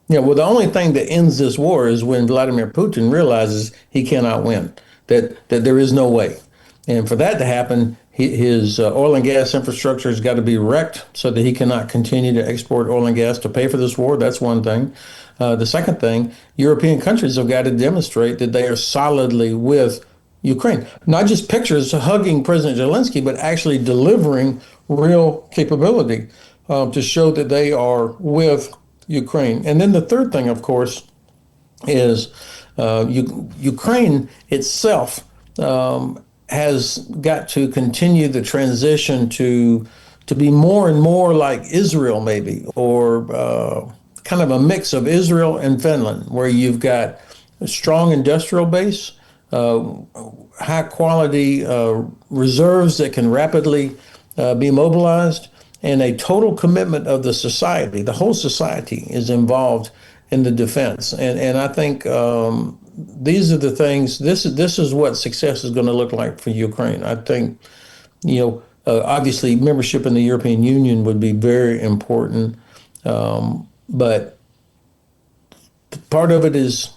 Yeah, well, the only thing that ends this war is when Vladimir Putin realizes he cannot win, that there is no way. And for that to happen, his oil and gas infrastructure has got to be wrecked so that he cannot continue to export oil and gas to pay for this war. That's one thing. The second thing, European countries have got to demonstrate that they are solidly with Ukraine. Not just pictures hugging President Zelensky, but actually delivering real capability to show that they are with Ukraine. And then the third thing, of course, is Ukraine itself has got to continue the transition to be more and more like Israel, maybe, or kind of a mix of Israel and Finland, where you've got a strong industrial base, high quality reserves that can rapidly be mobilized, and a total commitment of the society. The whole society is involved in the defense, and I think these are the things. This is what success is going to look like for Ukraine. I think, obviously membership in the European Union would be very important, but part of it is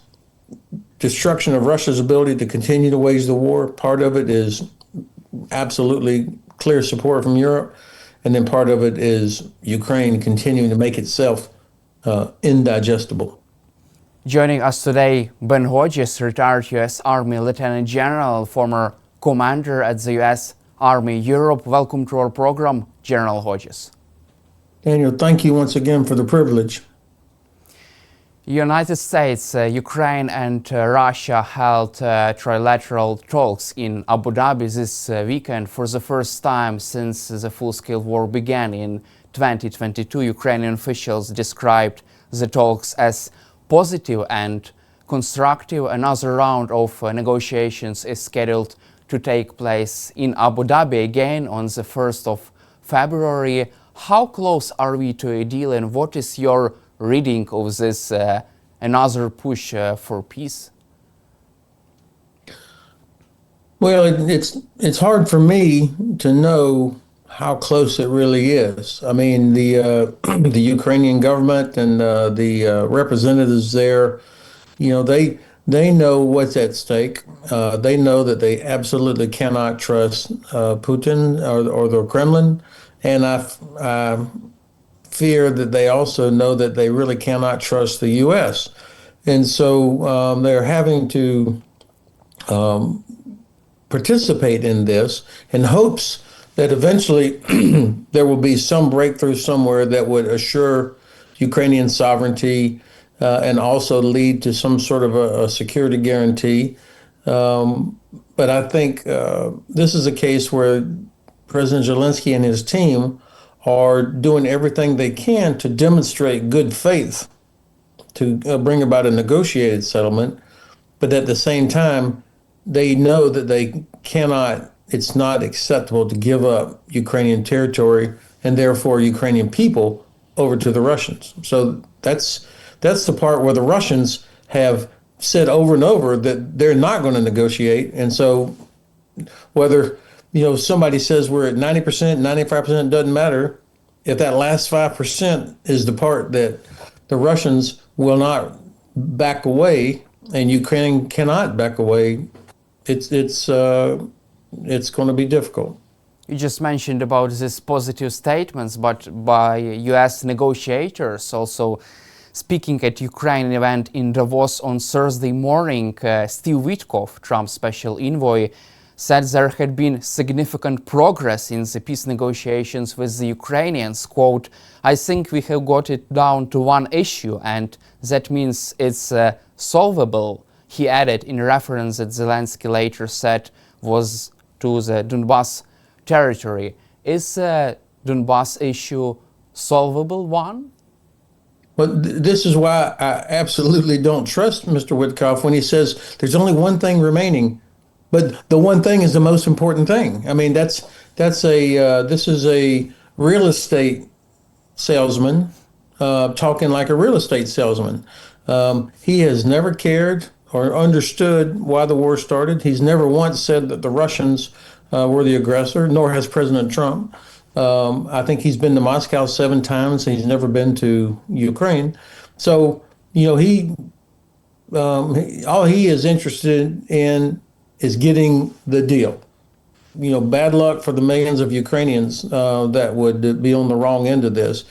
destruction of Russia's ability to continue to wage the war. Part of it is absolutely clear support from Europe. And then part of it is Ukraine continuing to make itself indigestible. Joining us today, Ben Hodges, retired U.S. Army Lieutenant General, former commander at the U.S. Army Europe. Welcome to our program, General Hodges. Daniel, thank you once again for the privilege. United States, Ukraine and Russia held trilateral talks in Abu Dhabi this weekend for the first time since the full-scale war began in 2022. Ukrainian officials described the talks as positive and constructive. Another round of negotiations is scheduled to take place in Abu Dhabi again on the 1st of February. How close are we to a deal, and what is your reading of this another push for peace? Well, it's hard for me to know how close it really is. I mean, the the Ukrainian government and the representatives there, they know what's at stake. They know that they absolutely cannot trust Putin or the Kremlin, and I fear that they also know that they really cannot trust the U.S. And so they're having to participate in this in hopes that eventually there will be some breakthrough somewhere that would assure Ukrainian sovereignty and also lead to some sort of a security guarantee. But I think this is a case where President Zelensky and his team are doing everything they can to demonstrate good faith to bring about a negotiated settlement. But at the same time, they know that they cannot, it's not acceptable to give up Ukrainian territory and therefore Ukrainian people over to the Russians. So that's the part where the Russians have said over and over that they're not going to negotiate. And so whether somebody says we're at 90%, 95%, doesn't matter. If that last 5% is the part that the Russians will not back away and Ukraine cannot back away, it's going to be difficult. You just mentioned about these positive statements, but by U.S. negotiators also speaking at Ukraine event in Davos on Thursday morning. Steve Witkoff, Trump's special envoy, said there had been significant progress in the peace negotiations with the Ukrainians. Quote, "I think we have got it down to one issue, and that means it's solvable," he added, in reference that Zelensky later said was to the Donbas territory. Is the Donbas issue solvable one? Well, this is why I absolutely don't trust Mr. Witkoff when he says there's only one thing remaining. But the one thing is the most important thing. I mean, this is a real estate salesman talking like a real estate salesman. He has never cared or understood why the war started. He's never once said that the Russians were the aggressor, nor has President Trump. I think he's been to Moscow 7 times. He's never been to Ukraine. So all he is interested in is getting the deal. Bad luck for the millions of Ukrainians that would be on the wrong end of this.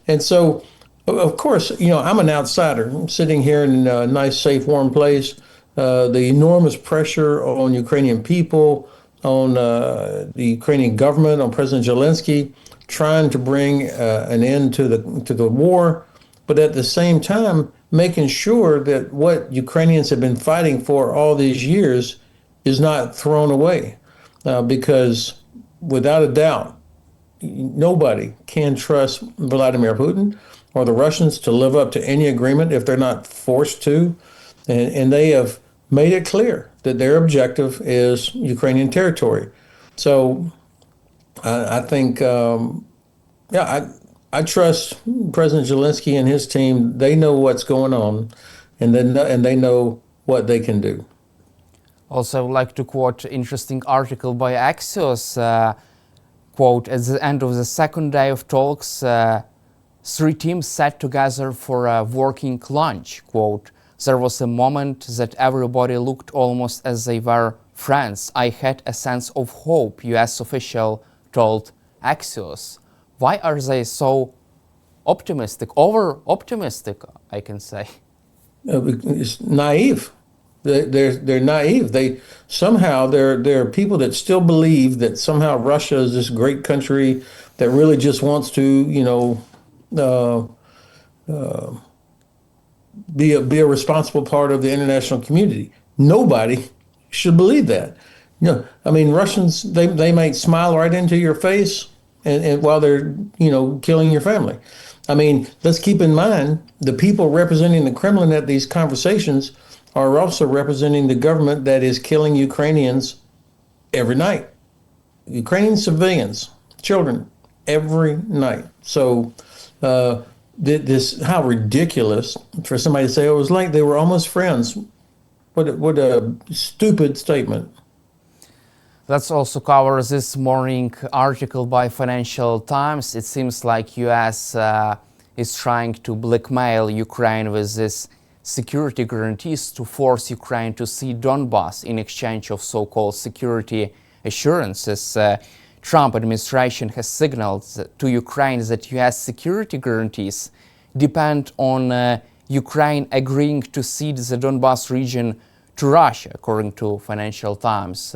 And so, of course, I'm an outsider. I'm sitting here in a nice, safe, warm place. The enormous pressure on Ukrainian people, on the Ukrainian government, on President Zelensky, trying to bring an end to the war, but at the same time making sure that what Ukrainians have been fighting for all these years is not thrown away, because without a doubt, nobody can trust Vladimir Putin or the Russians to live up to any agreement if they're not forced to. And they have made it clear that their objective is Ukrainian territory. So I think, I trust President Zelensky and his team. They know what's going on, and they know what they can do. Also, I would like to quote interesting article by Axios. Quote, at the end of the second day of talks, three teams sat together for a working lunch. Quote, there was a moment that everybody looked almost as they were friends. I had a sense of hope, US official told Axios. Why are they so optimistic, over-optimistic, I can say? It's naive. They're naive. There are people that still believe that somehow Russia is this great country that really just wants to, be a responsible part of the international community. Nobody should believe that. Russians, they might smile right into your face and while they're, killing your family. Let's keep in mind the people representing the Kremlin at these conversations are also representing the government that is killing Ukrainians every night. Ukrainian civilians, children, every night. So how ridiculous for somebody to say, it was like they were almost friends. What a stupid statement. Let's also cover this morning article by Financial Times. It seems like US is trying to blackmail Ukraine with this security guarantees to force Ukraine to cede Donbas in exchange of so-called security assurances. Trump administration has signaled to Ukraine that US security guarantees depend on Ukraine agreeing to cede the Donbas region to Russia, according to Financial Times.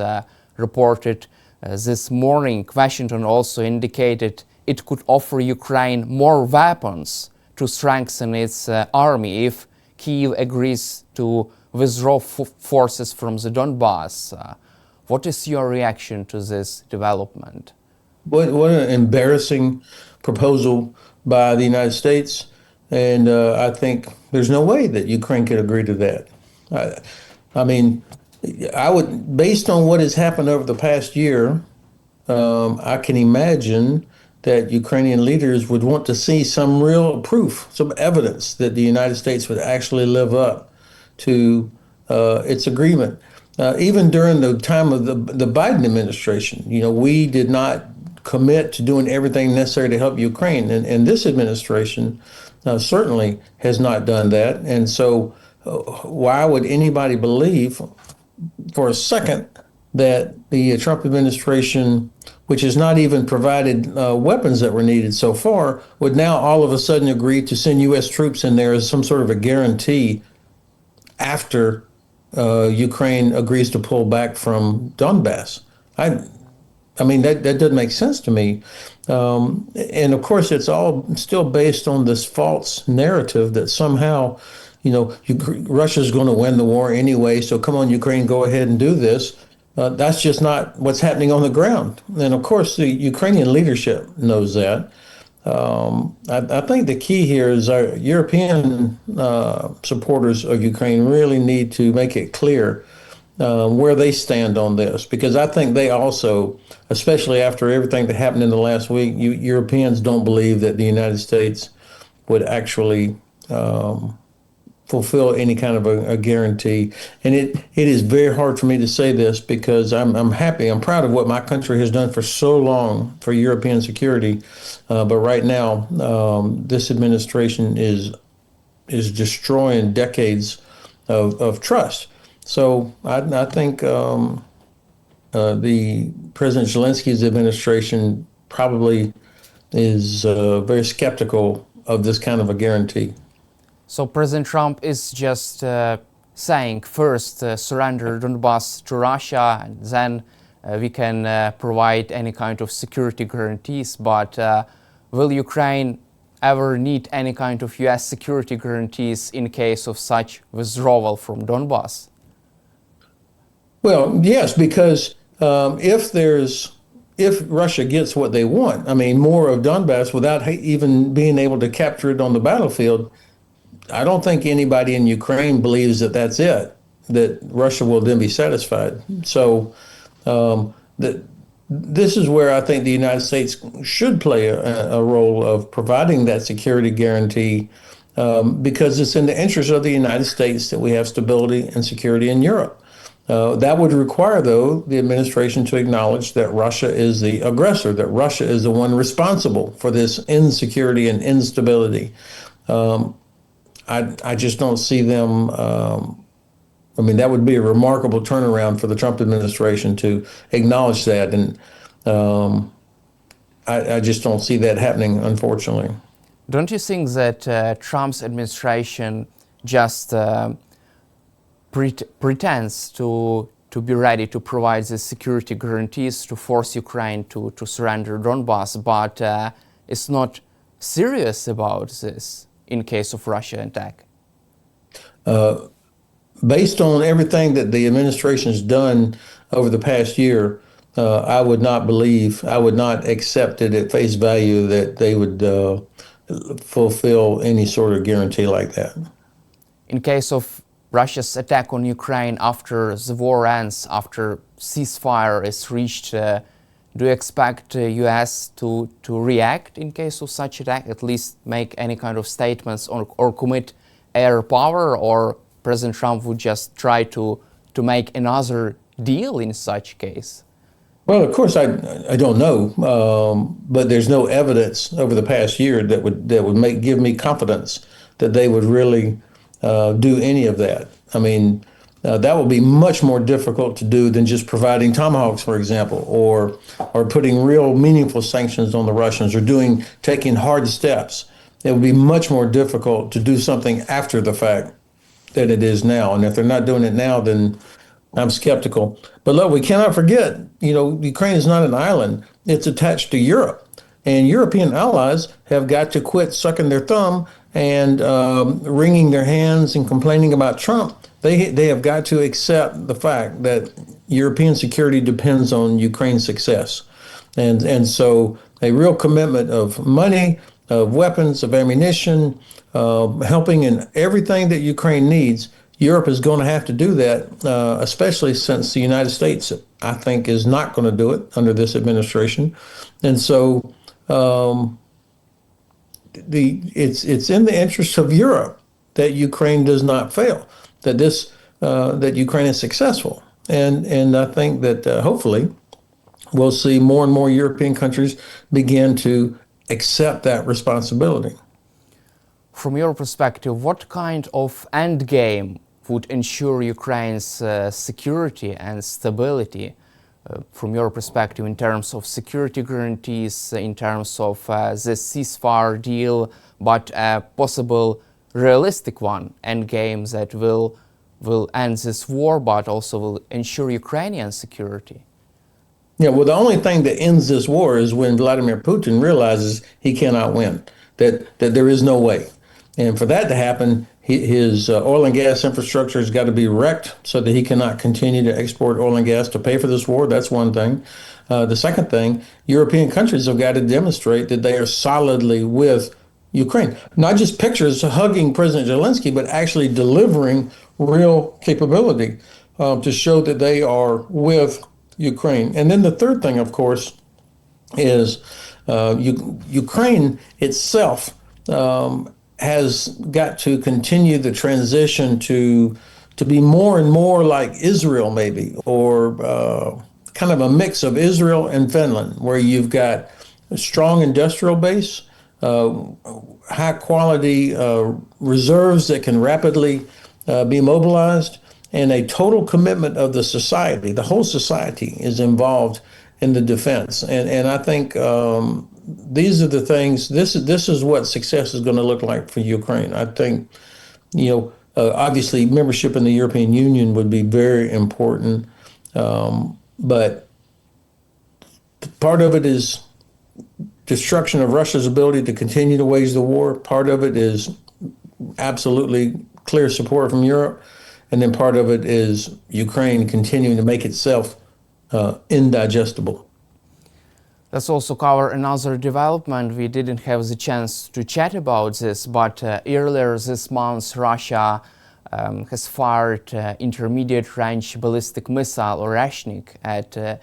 Reported this morning, Washington also indicated it could offer Ukraine more weapons to strengthen its army if Kyiv agrees to withdraw forces from the Donbas. What is your reaction to this development? What an embarrassing proposal by the United States. And I think there's no way that Ukraine could agree to that. I would, based on what has happened over the past year, I can imagine that Ukrainian leaders would want to see some real proof, some evidence that the United States would actually live up to its agreement. Even during the time of the Biden administration, we did not commit to doing everything necessary to help Ukraine. And this administration certainly has not done that. And so why would anybody believe for a second that the Trump administration, which has not even provided weapons that were needed so far, would now all of a sudden agree to send U.S. troops in there as some sort of a guarantee after Ukraine agrees to pull back from Donbass? That doesn't make sense to me. And of course, it's all still based on this false narrative that somehow, Russia's going to win the war anyway. So come on, Ukraine, go ahead and do this. That's just not what's happening on the ground. And of course, the Ukrainian leadership knows that. I think the key here is our European supporters of Ukraine really need to make it clear where they stand on this, because I think they also, especially after everything that happened in the last week, Europeans don't believe that the United States would actually fulfill any kind of a guarantee. And it is very hard for me to say this because I'm happy, I'm proud of what my country has done for so long for European security. But right now, this administration is is destroying decades of trust. So I think the President Zelensky's administration probably is very skeptical of this kind of a guarantee. So President Trump is just saying first surrender Donbass to Russia, and then we can provide any kind of security guarantees. But will Ukraine ever need any kind of US security guarantees in case of such withdrawal from Donbass? Well, yes, because if Russia gets what they want, I mean, more of Donbass without even being able to capture it on the battlefield, I don't think anybody in Ukraine believes that that's it, that Russia will then be satisfied. So this is where I think the United States should play a role of providing that security guarantee, because it's in the interest of the United States that we have stability and security in Europe. That would require, though, the administration to acknowledge that Russia is the aggressor, that Russia is the one responsible for this insecurity and instability. I just don't see them. I mean, that would be a remarkable turnaround for the Trump administration to acknowledge that. And I just don't see that happening, unfortunately. Don't you think that Trump's administration just pretends to be ready to provide the security guarantees to force Ukraine to surrender Donbass, but is not serious about this in case of Russia attack? Based on everything that the administration has done over the past year, I would not accept it at face value that they would fulfill any sort of guarantee like that. In case of Russia's attack on Ukraine after the war ends, after ceasefire is reached, do you expect US to react in case of such attack, at least make any kind of statements or commit air power, or President Trump would just try to make another deal in such case? Well, of course, I don't know, but there's no evidence over the past year that would give me confidence that they would really do any of that. I mean, that would be much more difficult to do than just providing tomahawks, for example, or putting real meaningful sanctions on the Russians, or taking hard steps. It would be much more difficult to do something after the fact than it is now. And if they're not doing it now, then I'm skeptical. But look, we cannot forget, Ukraine is not an island. It's attached to Europe. And European allies have got to quit sucking their thumb and wringing their hands and complaining about Trump. They have got to accept the fact that European security depends on Ukraine's success. And so a real commitment of money, of weapons, of ammunition, helping in everything that Ukraine needs. Europe is going to have to do that, especially since the United States, I think, is not going to do it under this administration. And so it's in the interest of Europe that Ukraine does not fail, that Ukraine is successful. And I think that hopefully we'll see more and more European countries begin to accept that responsibility. From your perspective, what kind of end game would ensure Ukraine's security and stability? From your perspective, in terms of security guarantees, in terms of the ceasefire deal, but a possible realistic one, end game that will end this war, but also will ensure Ukrainian security? Yeah, well, the only thing that ends this war is when Vladimir Putin realizes he cannot win, that there is no way. And for that to happen, his oil and gas infrastructure has got to be wrecked so that he cannot continue to export oil and gas to pay for this war. That's one thing. The second thing, European countries have got to demonstrate that they are solidly with Ukraine. Not just pictures hugging President Zelensky, but actually delivering real capability to show that they are with Ukraine. And then the third thing, of course, is Ukraine itself has got to continue the transition to be more and more like Israel, maybe, or kind of a mix of Israel and Finland, where you've got a strong industrial base, high quality reserves that can rapidly be mobilized, and a total commitment of the society. The whole society is involved in the defense, and I think these are the things. This is what success is going to look like for Ukraine. I think, obviously membership in the European Union would be very important, but part of it is destruction of Russia's ability to continue to wage the war. Part of it is absolutely clear support from Europe. And then part of it is Ukraine continuing to make itself indigestible. Let's also cover another development. We didn't have the chance to chat about this, but earlier this month, Russia has fired intermediate range ballistic missile Oreshnik at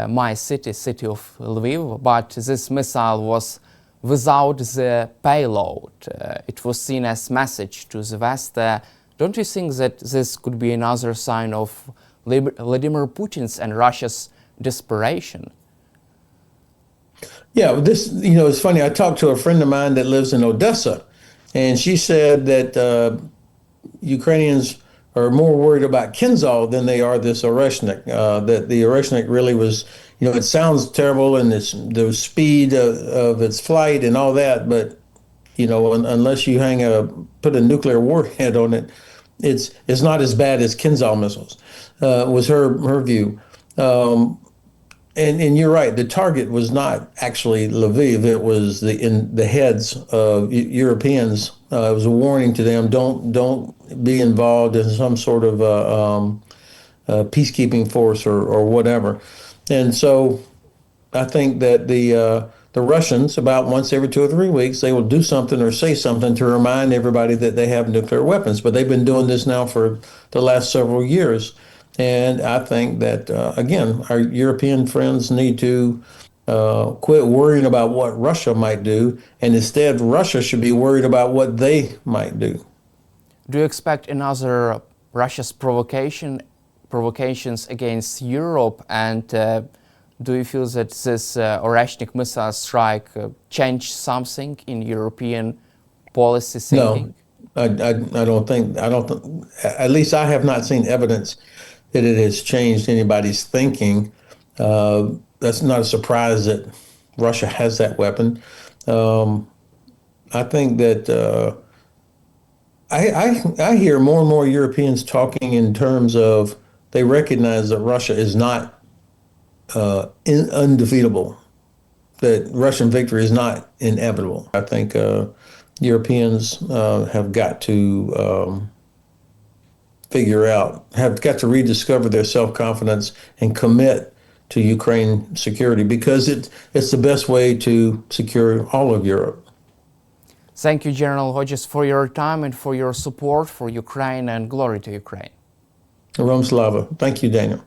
my city of Lviv, but this missile was without the payload. It was seen as message to the West. Don't you think that this could be another sign of Vladimir Putin's and Russia's desperation? Yeah, this, it's funny. I talked to a friend of mine that lives in Odessa, and she said that Ukrainians are more worried about Kinzhal than they are this Oreshnik. That the Oreshnik really was, it sounds terrible and the speed of its flight and all that, but unless you put a nuclear warhead on it, it's not as bad as Kinzhal missiles. Was her view. And you're right. The target was not actually Lviv. It was the heads of Europeans. It was a warning to them: don't be involved in some sort of peacekeeping force or whatever. And so, I think that the Russians, about once every 2 or 3 weeks, they will do something or say something to remind everybody that they have nuclear weapons. But they've been doing this now for the last several years. And I think that, again, our European friends need to quit worrying about what Russia might do, and instead Russia should be worried about what they might do. Do you expect another Russia's provocations against Europe, and do you feel that this Oreshnik missile strike changed something in European policy thinking? No, I don't think, at least I have not seen evidence that it has changed anybody's thinking. That's not a surprise that Russia has that weapon. I think that I hear more and more Europeans talking in terms of they recognize that Russia is not undefeatable, that Russian victory is not inevitable. I think Europeans have got to have got to rediscover their self-confidence and commit to Ukraine security, because it's the best way to secure all of Europe. Thank you, General Hodges, for your time and for your support for Ukraine, and glory to Ukraine. Rom Slava. Thank you, Daniel.